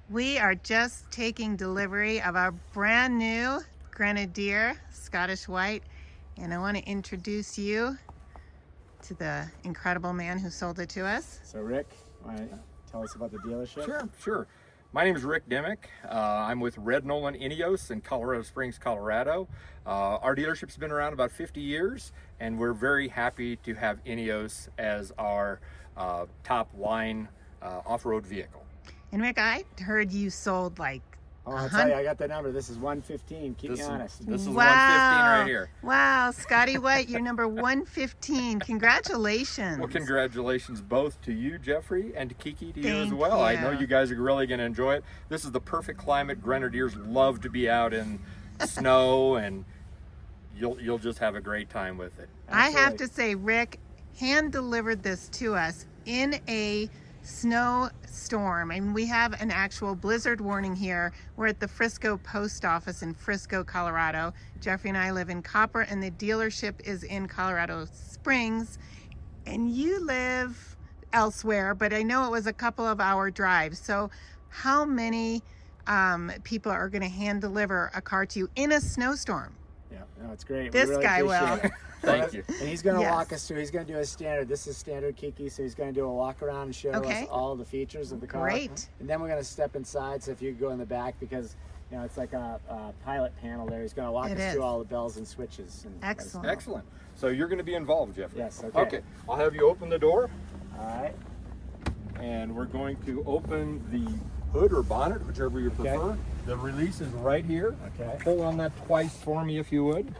We are just taking delivery of our brand new Grenadier, Scottish White, and I want to introduce you to the incredible man who sold it to us. So Rick, want to tell us about the dealership? Sure. My name is Rick Dimick. I'm with Red Nolan INEOS in Colorado Springs, Colorado. Our dealership's been around about 50 years, and we're very happy to have INEOS as our top line off-road vehicle. And Rick, I heard you sold like I'll tell you, I got the number. This is 115. Keep me honest. This is Wow. 115 right here. Wow, Scotty White, you're number 115. Congratulations. Well, congratulations both to you, Jeffrey, and to Kiki, to you as Thank well. I you. know you guys are really going to enjoy it. This is the perfect climate. Grenadiers love to be out in snow, and you'll just have a great time with it. I have to say, Rick hand delivered this to us in a snowstorm, and we have an actual blizzard warning here. We're at the Frisco post office in Frisco, Colorado. Jeffrey and I live in Copper, and the dealership is in Colorado Springs, and you live elsewhere, but I know it was a couple of hour drive. So how many people are going to hand deliver a car to you in a snowstorm? Yeah, no, it's great. This we really guy appreciate will. it. Thank you. And he's going to Yes. walk us through. He's going to do a standard. This is standard Kiki, so he's going to do a walk around and show Okay. us all the features of the car. Great. And then we're going to step inside. So if you go in the back, because it's like a pilot panel there. He's going to walk It us is. through all the bells and switches. And Excellent. Excellent. So you're going to be involved, Jeffrey? Yes, okay. Okay, I'll have you open the door, All right. and we're going to open the hood or bonnet, whichever you prefer. The release is right here. Okay. Pull on that twice for me if you would.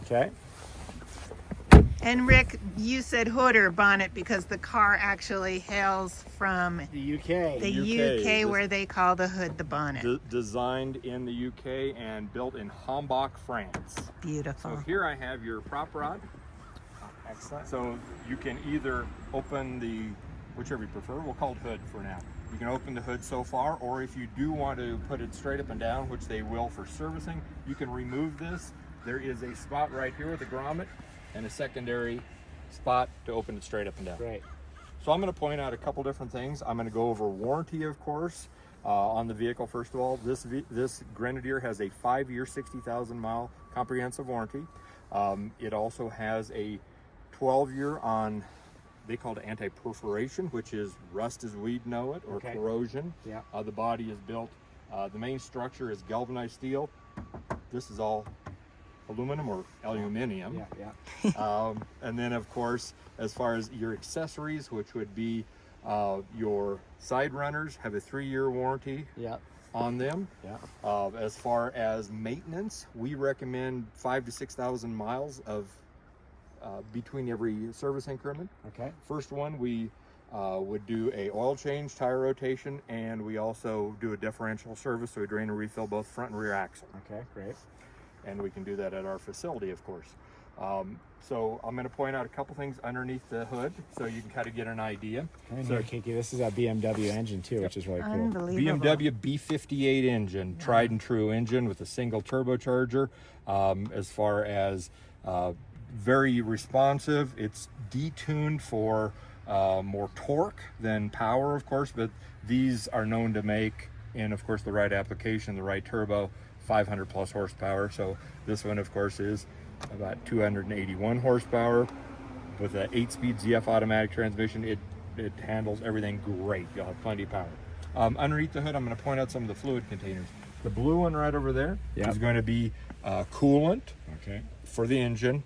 Okay. And Rick, you said hood or bonnet because the car actually hails from The UK. the UK. UK, where they call the hood the bonnet. Designed in the UK and built in Hambach, France. Beautiful. So here I have your prop rod. Excellent. So you can either open the, whichever you prefer, we'll call it hood for now. You can open the hood so far, or if you do want to put it straight up and down, which they will for servicing, you can remove this. There is a spot right here with the grommet and a secondary spot to open it straight up and down. Great. So I'm going to point out a couple different things. I'm going to go over warranty, of course, on the vehicle. First of all, this Grenadier has a 5-year, 60,000 mile comprehensive warranty. It also has a 12-year on, they call it anti-perforation, which is rust as we know it, or Okay. corrosion. Yeah. The body is built, the main structure is galvanized steel. This is all aluminum or aluminium. Yeah. And then of course, as far as your accessories, which would be your side runners, have a 3-year warranty Yeah. on them. Yeah. As far as maintenance, we recommend 5,000 to 6,000 miles of between every service increment. Okay. First one, we would do a oil change, tire rotation, and we also do a differential service, so we drain and refill both front and rear axle. Okay. Great. And we can do that at our facility, of course. So I'm going to point out a couple things underneath the hood so you can kind of get an idea. So Kiki, this is a BMW engine too, which is really cool. Unbelievable. BMW B58 engine, tried and true engine with a single turbocharger. As far as very responsive, it's detuned for more torque than power, of course, but these are known to make, in of course the right application, the right turbo, 500 plus horsepower. So this one of course is about 281 horsepower with an 8-speed ZF automatic transmission. It handles everything great. You'll have plenty of power. Underneath the hood, I'm going to point out some of the fluid containers. The blue one right over there is going to be coolant for the engine.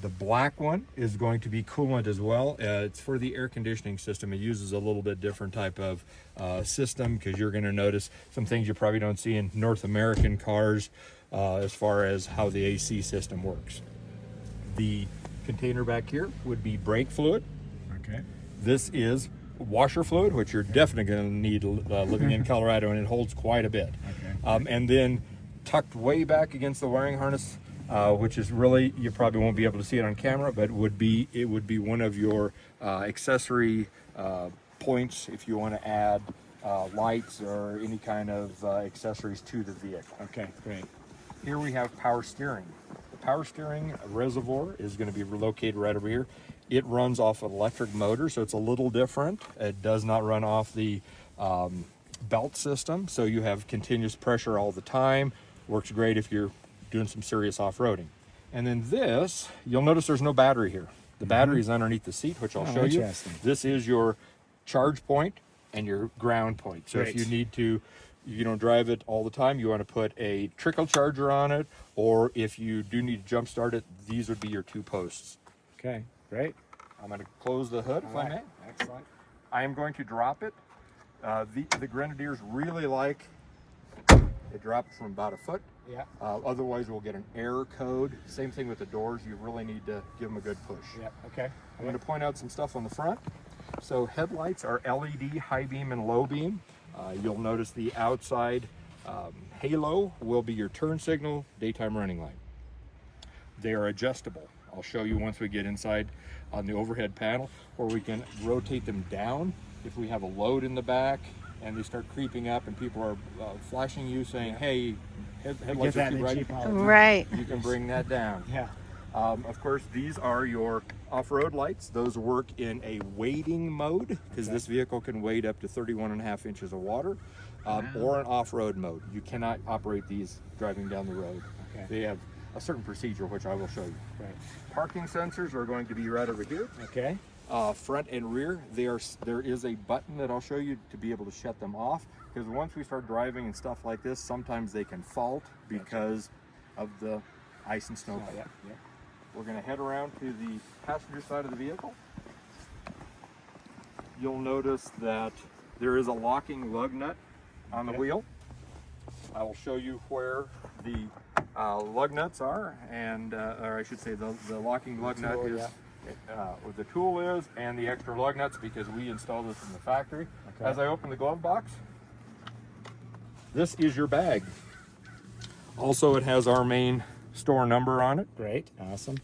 The black one is going to be coolant as well. It's for the air conditioning system. It uses a little bit different type of system, because you're going to notice some things you probably don't see in North American cars as far as how the AC system works. The container back here would be brake fluid. Okay. This is washer fluid, which you're definitely going to need living in Colorado, and it holds quite a bit. Okay. And then tucked way back against the wiring harness, which is really, you probably won't be able to see it on camera, but it would be one of your accessory points if you want to add lights or any kind of accessories to the vehicle. Okay, great. Here we have power steering. The power steering reservoir is going to be located right over here. It runs off an electric motor, so it's a little different. It does not run off the belt system, so you have continuous pressure all the time. Works great if you're doing some serious off-roading. And then this, you'll notice there's no battery here. The battery is underneath the seat, which I'll show you. Interesting. This is your charge point and your ground point. So if you need to, you don't drive it all the time, you want to put a trickle charger on it, or if you do need to jump start it, these would be your 2 posts. Okay, great. I'm going to close the hood if I may. Excellent. I am going to drop it. The Grenadiers really like it drops from about a foot. Yeah. Otherwise, we'll get an error code. Same thing with the doors. You really need to give them a good push. Yeah. Okay. I'm going to point out some stuff on the front. So headlights are LED, high beam and low beam. You'll notice the outside halo will be your turn signal, daytime running light. They are adjustable. I'll show you once we get inside on the overhead panel, or we can rotate them down if we have a load in the back and they start creeping up and people are flashing you saying, hey, headlights are too bright. Right. You can bring that down. Yeah. Of course, these are your off-road lights. Those work in a wading mode, because this vehicle can wade up to 31.5 inches of water, or an off-road mode. You cannot operate these driving down the road. Okay. They have a certain procedure, which I will show you. Right. Parking sensors are going to be right over here. Okay. Front and rear, there is a button that I'll show you to be able to shut them off, because once we start driving and stuff like this, sometimes they can fault because of the ice and snow. Yeah. We're going to head around to the passenger side of the vehicle. You'll notice that there is a locking lug nut on the wheel. I will show you where the lug nuts are, and or I should say the locking lug nut is where the tool is, and the extra lug nuts, because we installed this in the factory. Okay. As I open the glove box, this is your bag. Also, it has our main store number on it. Great. Awesome.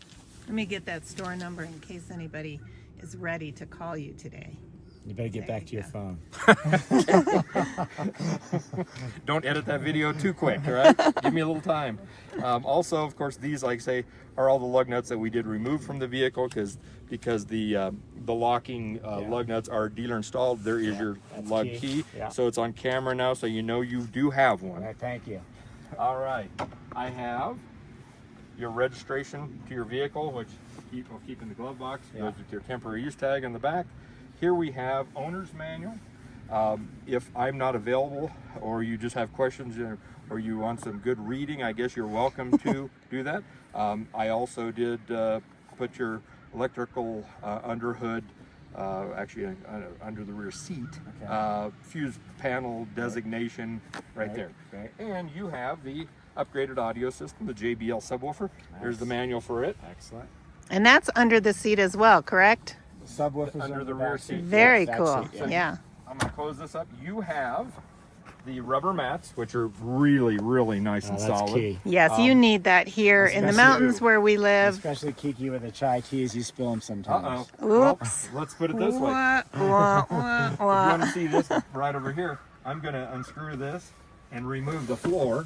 Let me get that store number in case anybody is ready to call you today. You better get There back to you your phone. Don't edit that video too quick, all right? Give me a little time. Also, of course, these, like I say, are all the lug nuts that we did remove from the vehicle because the locking lug nuts are dealer installed. There is your lug key. Yeah. So it's on camera now, so you know you do have one. All right, thank you. All right. I have your registration to your vehicle, which we'll keep in the glove box. Goes with your temporary use tag on the back. Here we have owner's manual. If I'm not available, or you just have questions, or you want some good reading, I guess you're welcome to do that. I also did put your electrical under hood, actually under the rear seat, fuse panel designation right there. Great. And you have the upgraded audio system, the JBL subwoofer. There's the manual for it. Excellent. And that's under the seat as well, correct? Subwoofers Under the rear seat. Very Back cool. seat, Yeah. I'm going to close this up. You have the rubber mats, which are really, really nice and That's solid. key. Yes, you need that here in the especially- mountains where we live. Especially Kiki with the chai teas, you spill them sometimes. Oops. Well, let's put it this way. Wah, wah, wah, If you wah. want to see this right over here, I'm going to unscrew this and remove the floor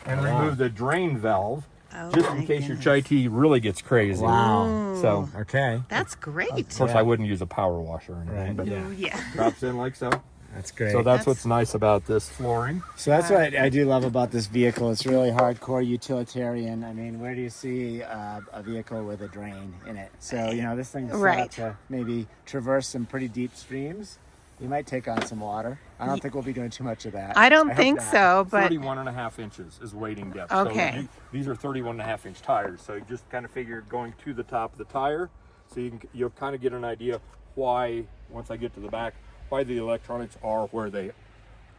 and remove the drain valve, Oh, just in my case your goodness. chai tea really gets crazy. Wow. So, Okay. That's great. of course, I wouldn't use a power washer or anything, Right, but Ooh, yeah. drops in like so. That's great. So that's what's nice about this flooring. So that's what I do love about this vehicle. It's really hardcore utilitarian. I mean, where do you see a vehicle with a drain in it? So, you know, this thing's set Right. up to maybe traverse some pretty deep streams. You might take on some water. I don't think we'll be doing too much of that. I don't hope think not. so, but 31.5 inches is wading depth. Okay. So these are 31.5 inch tires. So you just kind of figure going to the top of the tire, so you'll kind of get an idea why, once I get to the back, why the electronics are where they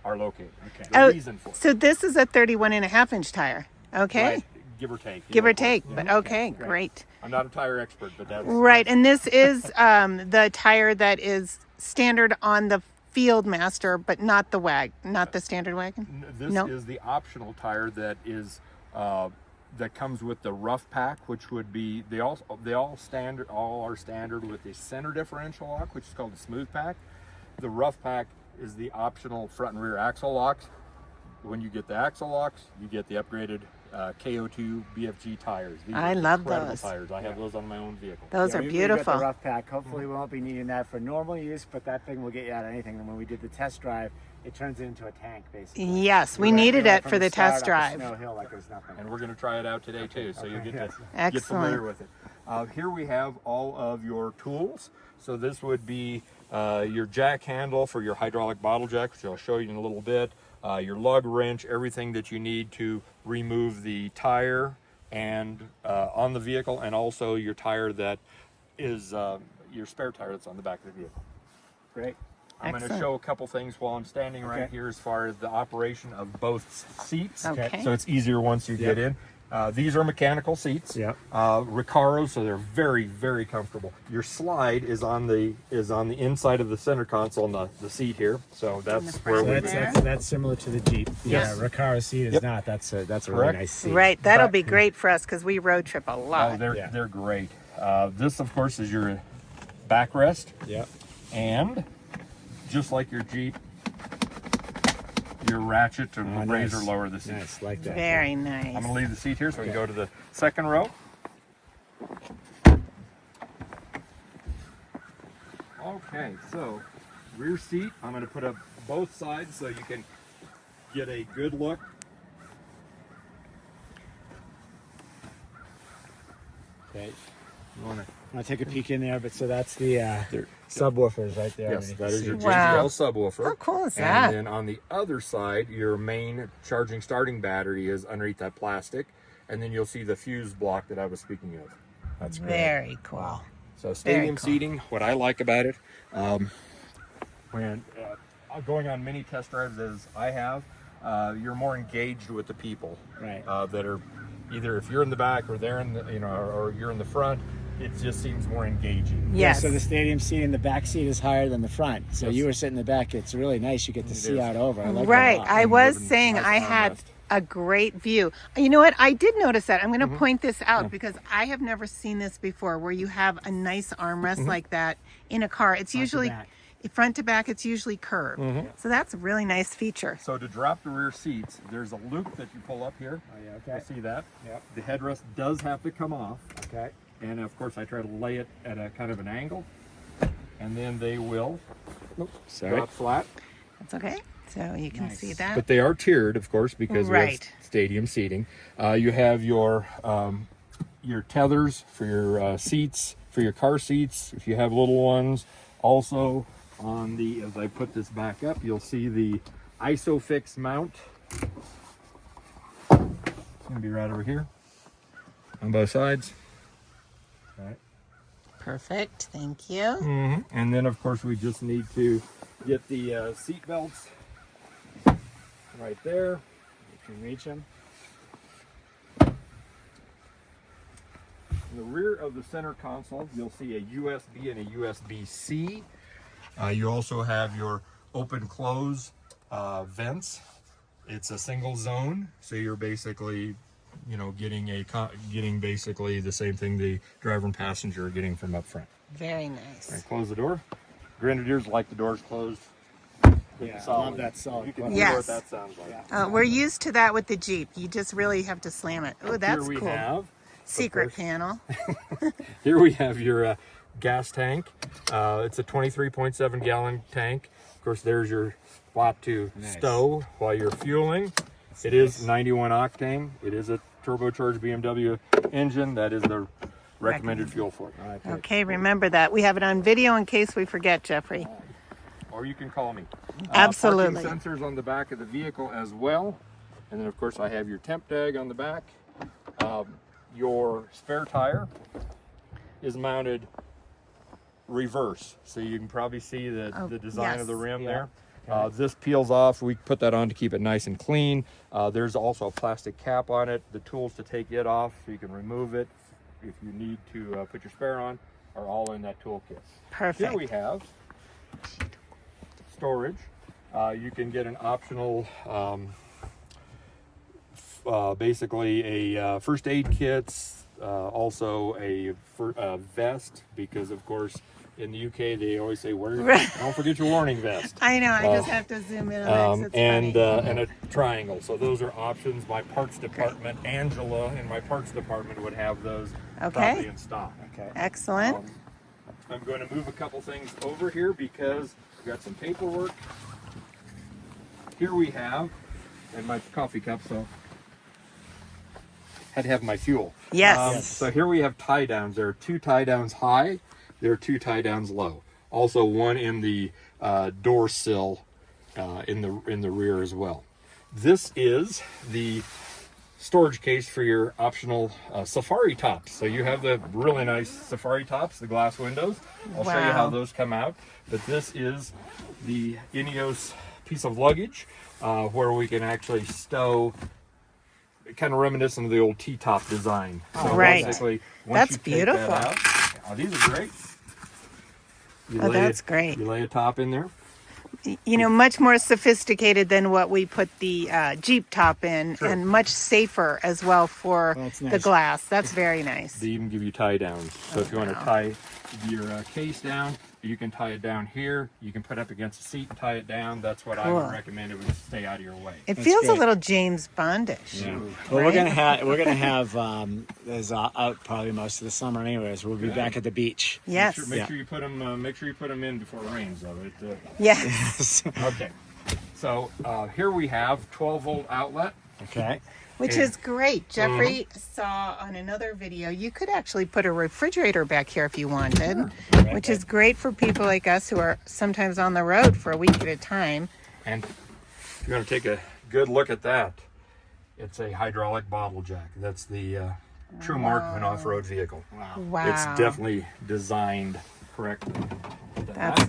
are located. Okay. The reason for it. so this is a 31.5-inch tire. Okay. Right, give or take. Give or of course. take, Yeah. but okay, great. I'm not a tire expert, but that's Right, and this is the tire that is standard on the Fieldmaster, but not the standard wagon. This No. is the optional tire that is that comes with the rough pack, which would be they all are standard with the center differential lock, which is called the smooth pack. The rough pack is the optional front and rear axle locks. When you get the axle locks, you get the upgraded KO2 BFG tires. These I are love incredible those. tires. I have those on my own vehicle. Those are We've got beautiful. the rough pack. Hopefully we won't be needing that for normal use, but that thing will get you out of anything. And when we did the test drive, it turns it into a tank, basically. Yes, we went- needed went it from for the start test up drive. Snow Hill like there's nothing. And we're going to try it out today too, so you'll get to Excellent. get familiar with it. Here we have all of your tools. So this would be your jack handle for your hydraulic bottle jack, which I'll show you in a little bit. Your lug wrench, everything that you need to remove the tire and on the vehicle, and also your tire that is your spare tire that's on the back of the vehicle. Great. I'm going to Excellent. show a couple things while I'm standing right here as far as the operation of both seats. Okay. So it's easier once you get in. These are mechanical seats. Yep. Recaro, so they're very, very comfortable. Your slide is on the inside of the center console on the seat here. So that's the where front we there. That's similar to the Jeep. Yes. Yeah, Recaro seat is not. That's a really Correct. nice seat. Right, that'll But- be great for us because we road trip a Oh, lot. they're great. This, of course, is your backrest. Yep. And just like your Jeep, your ratchet to raise or Nice. lower the seat. Nice, like that. Very I'm nice. going to leave the seat here so we can go to the second row. Okay, so rear seat, I'm going to put up both sides so you can get a good look. Okay. You wanna- I'll take a peek in there, but so that's the subwoofers right there. Yes, that is your Wow. JBL subwoofer. How cool is that? And then on the other side, your main charging starting battery is underneath that plastic. And then you'll see the fuse block that I was speaking of. That's great. Very cool. So stadium cool. seating, what I like about it, when going on many test drives as I have, you're more engaged with the people Right. that are either if you're in the back or they're in the or you're in the front. It just seems more engaging. Yes. So the stadium seat in the back seat is higher than the front. So Yes. you were sitting in the back. It's really nice. You get to see is. out over. I like Right. that a lot. I And was living saying nice I had armrest. a great view. You know what? I did notice that. I'm going to point this out because I have never seen this before where you have a nice armrest like that in a car. It's usually back. front to back, it's usually curved. So that's a really nice feature. So to drop the rear seats, there's a loop that you pull up here. Oh, yeah, You okay. see that? Yep. The headrest does have to come off. Okay. And of course I try to lay it at a kind of an angle. And then they will Sorry. drop flat. That's okay. So you can Nice. see that. But they are tiered, of course, because we Right. have stadium seating. You have your tethers for your seats, for your car seats, if you have little ones. Also, on the, as I put this back up, you'll see the ISOFIX mount. It's going to be right over here on both sides. Right. Perfect. Thank you. And then, of course, we just need to get the seat belts right there. You can reach them. In the rear of the center console, you'll see a USB and a USB-C. You also have your open-close vents. It's a single zone, so you're basically, getting basically the same thing the driver and passenger are getting from up front. Very nice. And close the door. Grenadiers like the doors closed. Yeah, I love that solid You can close. hear Yes. what that sounds like. We're used to that with the Jeep. You just really have to slam it. Oh, that's Here we cool. have Secret course. panel. Here we have your gas tank. It's a 23.7 gallon tank. Of course, there's your spot to Nice. stow while you're fueling. It is 91 octane. It is a turbocharged BMW engine. That is the recommended fuel for it. All right, good. Okay, remember that. We have it on video in case we forget, Jeffrey. Or you can call me. Absolutely. Parking sensors on the back of the vehicle as well. And then, of course, I have your temp tag on the back. Your spare tire is mounted reverse, so you can probably see the design of the yes. rim Yeah. there. This peels off. We put that on to keep it nice and clean. There's also a plastic cap on it. The tools to take it off so you can remove it if you need to put your spare on are all in that toolkit. Perfect. Here we have storage. You can get an optional basically a first aid kits, also a vest, because of course in the UK, they always say, Right. don't forget your warning vest. I know, I just have to zoom in on that 'cause it's funny. And a triangle. So those are options. My parts department, Angela in my parts department would have those probably in stock. Okay. Excellent. I'm going to move a couple things over here because we've got some paperwork. Here we have, and my coffee cup, so had to have my fuel. Yes. So here we have tie downs. There are 2 tie downs high. There are 2 tie downs low. Also one in the door sill in the rear as well. This is the storage case for your optional safari tops. So you have the really nice safari tops, the glass windows. I'll show you how those come out. But this is the INEOS piece of luggage where we can actually stow, kind of reminiscent of the old T-top design. So basically, once That's you take beautiful. that out, these are great. That's great. You lay a top in there. You know, much more sophisticated than what we put the Jeep top in, and much safer as well for the glass. That's very nice. They even give you tie downs. So if you want to tie your case down, you can tie it down here. You can put it up against the seat and tie it down. That's what I would recommend. It would stay out of your way. It feels a little James Bondish. Yeah. Well, we're gonna have this out probably most of the summer, anyways. We'll be back at the beach. Yes. Make sure you put them. Make sure you put them in before it rains, though. Yes. Okay. So here we have 12-volt outlet. Okay. Which is great. Jeffrey saw on another video, you could actually put a refrigerator back here if you wanted, which is great for people like us who are sometimes on the road for a week at a time. And if you're going to take a good look at that, it's a hydraulic bottle jack. That's the true mark of an off-road vehicle. Wow. It's definitely designed correctly. That's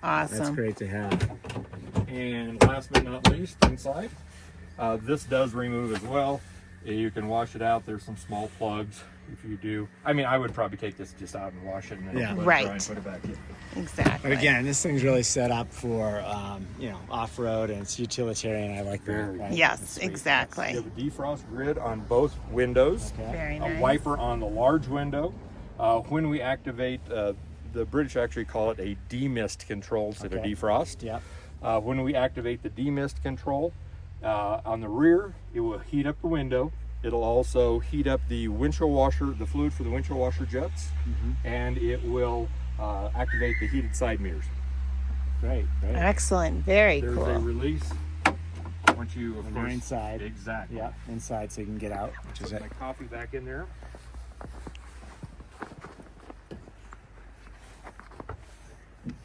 awesome. That's great to have. And last but not least, inside, this does remove as well. You can wash it out. There's some small plugs if you do. I mean, I would probably take this just out and wash it and then let it dry and put it back in. Exactly. But again, this thing's really set up for off-road, and it's utilitarian. I like that. Right? Yes, exactly. You have a defrost grid on both windows. Okay. Very A nice. wiper on the large window. When we activate, the British actually call it a demist control instead of defrost. Yep. When we activate the demist control, on the rear, it will heat up the window. It'll also heat up the windshield washer, the fluid for the windshield washer jets, and it will activate the heated side mirrors. Great. Excellent. Very There's cool. a release once you, of When you're course, inside. Exactly. Yeah, inside so you can get out, which is Put it. my coffee back in there.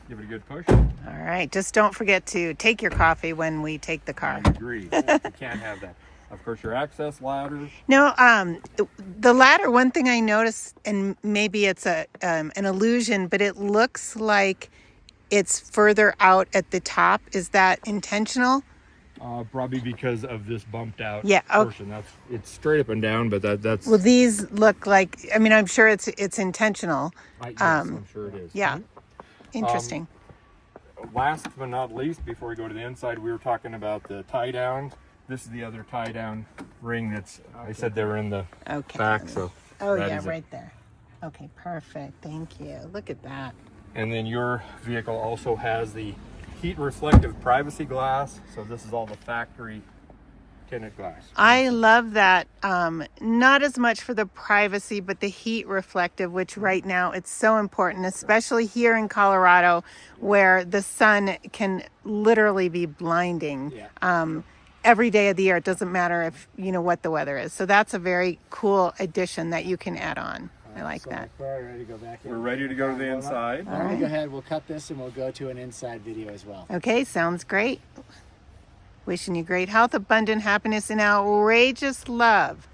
Give it a good push. All right. Just don't forget to take your coffee when we take the car. I agree. You can't have that. Of course, your access ladders. No, the ladder, one thing I noticed, and maybe it's an illusion, but it looks like it's further out at the top. Is that intentional? Probably because of this bumped out Okay. portion. It's straight up and down, but that's. Well, these look like, I mean, I'm sure it's intentional. Yes, I'm sure it is. Yeah. Interesting. Last but not least, before we go to the inside, we were talking about the tie downs. This is the other tie down ring that's, I said they were in the back, so. Oh, that yeah, is it. right there. Okay, perfect. Thank you. Look at that. And then your vehicle also has the heat reflective privacy glass. So this is all the factory tinted glass. I love that. Not as much for the privacy, but the heat reflective, which right now it's so important, especially here in Colorado, where the sun can literally be blinding. Every day of the year. It doesn't matter if you know what the weather is. So that's a very cool addition that you can add on. I like that. We're ready to go back in. We're ready to go to the inside. All right, go ahead. We'll cut this and we'll go to an inside video as well. Okay, sounds great. Wishing you great health, abundant happiness, and outrageous love.